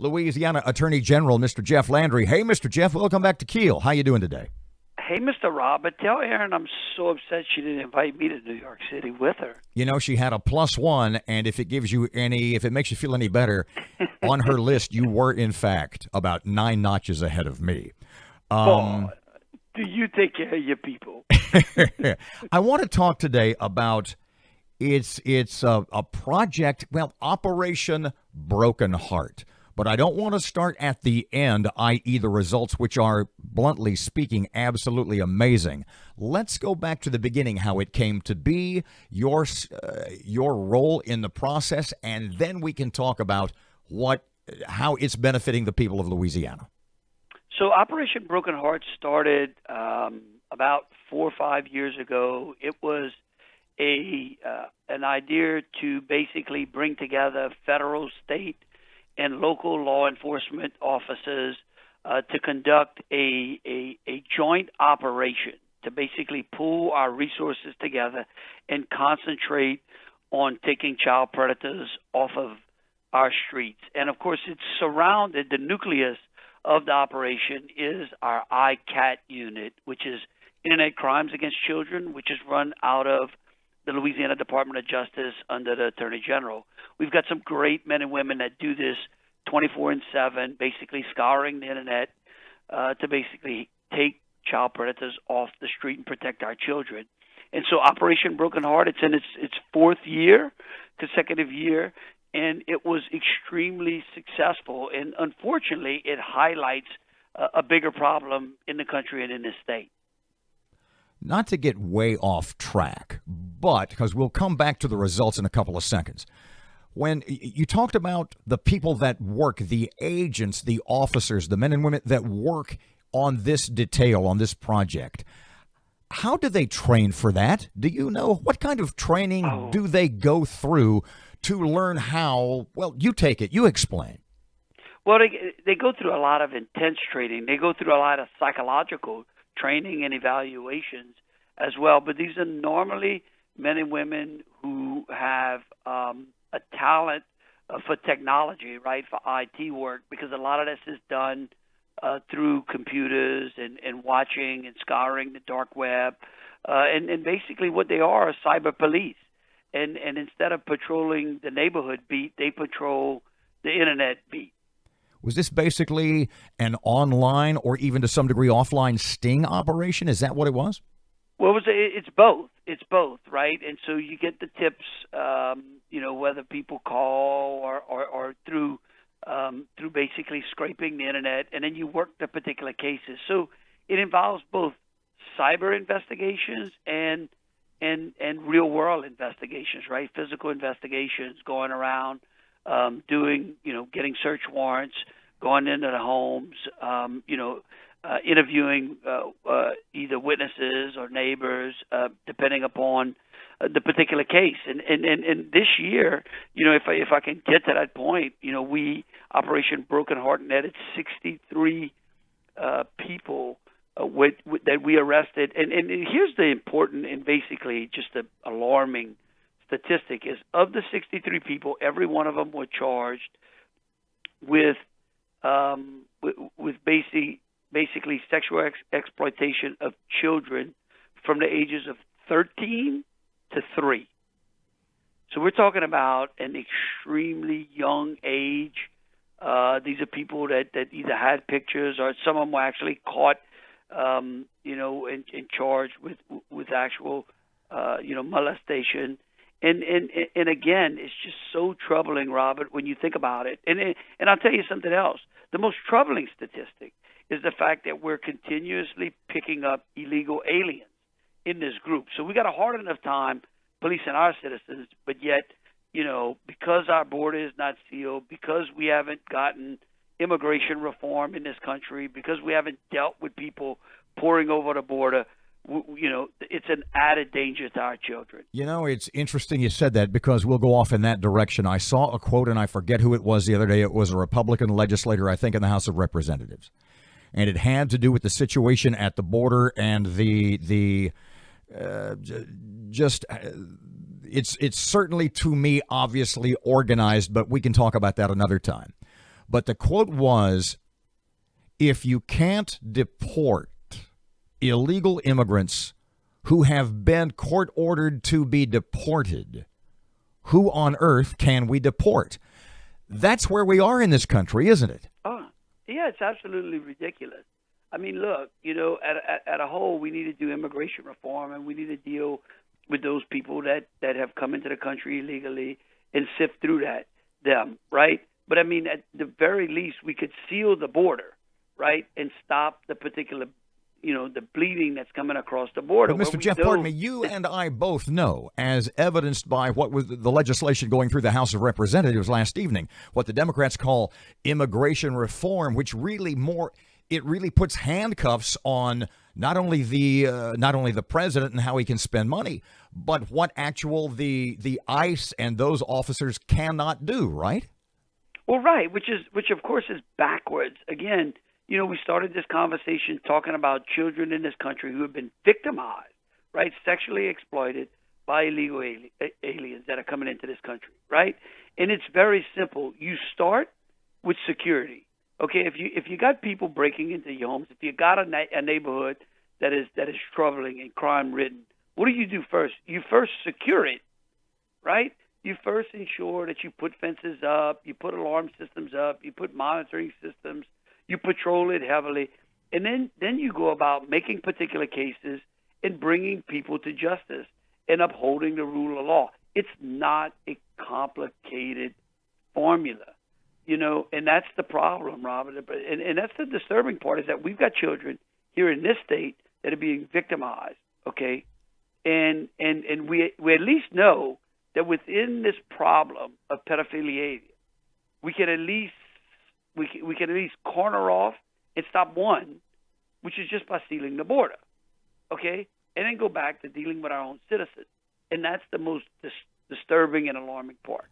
Louisiana Attorney General, Mr. Jeff Landry. Hey, Mr. Jeff, welcome back to Kiel. How you doing today? Hey, Mr. Robert, tell Erin I'm so upset she didn't invite me to New York City with her. You know, she had a +1, and if it makes you feel any better, on her list, you were, in fact, about 9 notches ahead of me. Boy, do you take care of your people? I want to talk today about it's a project, Operation Broken Heart. But I don't want to start at the end, i.e. the results, which are, bluntly speaking, absolutely amazing. Let's go back to the beginning, how it came to be, your role in the process, and then we can talk about how it's benefiting the people of Louisiana. So Operation Broken Heart started about 4 or 5 years ago. It was an idea to basically bring together federal, state, and local law enforcement officers to conduct a joint operation to basically pool our resources together and concentrate on taking child predators off of our streets. And of course, it's surrounded, the nucleus of the operation is our ICAT unit, which is Internet Crimes Against Children, which is run out of the Louisiana Department of Justice under the Attorney General. We've got some great men and women that do this 24/7, basically scouring the internet to basically take child predators off the street and protect our children. And so Operation Broken Heart, it's in its 4th consecutive year, and it was extremely successful. And unfortunately, it highlights a bigger problem in the country and in this state. Not to get way off track, but because we'll come back to the results in a couple of seconds. When you talked about the people that work, the agents, the officers, the men and women that work on this detail, on this project, how do they train for that? Do you know what kind of training do they go through to learn how? Well, you take it. You explain. Well, they go through a lot of intense training. They go through a lot of psychological training and evaluations as well. But these are normally men and women who have a talent for technology, right, for IT work, because a lot of this is done through computers and watching and scouring the dark web. And basically what they are cyber police. And instead of patrolling the neighborhood beat, they patrol the internet beat. Was this basically an online or even to some degree offline sting operation? Is that what it was? Well, it's both. It's both, right? And so you get the tips, whether people call or through basically scraping the internet, and then you work the particular cases. So it involves both cyber investigations and real world investigations, right? Physical investigations, going around, getting search warrants, going into the homes, interviewing either witnesses or neighbors, depending upon the particular case. And this year, if I can get to that point, we Operation Broken Heart netted 63 people that we arrested. And here's the important and basically just the alarming statistic is of the 63 people, every one of them were charged with basically sexual exploitation of children from the ages of 13 to 3. So we're talking about an extremely young age. These are people that either had pictures or some of them were actually caught, and charged with actual, molestation. And again, it's just so troubling, Robert, when you think about it. And I'll tell you something else. The most troubling statistic is the fact that we're continuously picking up illegal aliens in this group. So we got a hard enough time policing our citizens, but yet, because our border is not sealed, because we haven't gotten immigration reform in this country, because we haven't dealt with people pouring over the border, it's an added danger to our children. It's interesting you said that because we'll go off in that direction. I saw a quote, and I forget who it was the other day. It was a Republican legislator, I think, in the House of Representatives. And it had to do with the situation at the border and it's certainly, to me, obviously organized, but we can talk about that another time. But the quote was, if you can't deport illegal immigrants who have been court ordered to be deported, who on earth can we deport? That's where we are in this country, isn't it? Oh, yeah, it's absolutely ridiculous. I mean, look, at a whole, we need to do immigration reform, and we need to deal with those people that have come into the country illegally and sift through them, right? But I mean, at the very least, we could seal the border, right, and stop the particular, the bleeding that's coming across the border. But Mr. Jeff, pardon me, you and I both know, as evidenced by what was the legislation going through the House of Representatives last evening, what the Democrats call immigration reform, which really puts handcuffs on not only the president and how he can spend money, but what the ICE and those officers cannot do, right? Well, right, which of course is backwards. Again, we started this conversation talking about children in this country who have been victimized, right, sexually exploited by illegal aliens that are coming into this country, right? And it's very simple. You start with security. Okay, if you got people breaking into your homes, if you got a neighborhood that is troubling and crime ridden, what do you do first? You first secure it, right? You first ensure that you put fences up, you put alarm systems up, you put monitoring systems, you patrol it heavily, and then you go about making particular cases and bringing people to justice and upholding the rule of law. It's not a complicated formula. And that's the problem, Robert. And that's the disturbing part, is that we've got children here in this state that are being victimized, okay? And we at least know that within this problem of pedophilia, we can at least corner off and stop one, which is just by sealing the border, okay? And then go back to dealing with our own citizens. And that's the most disturbing and alarming part.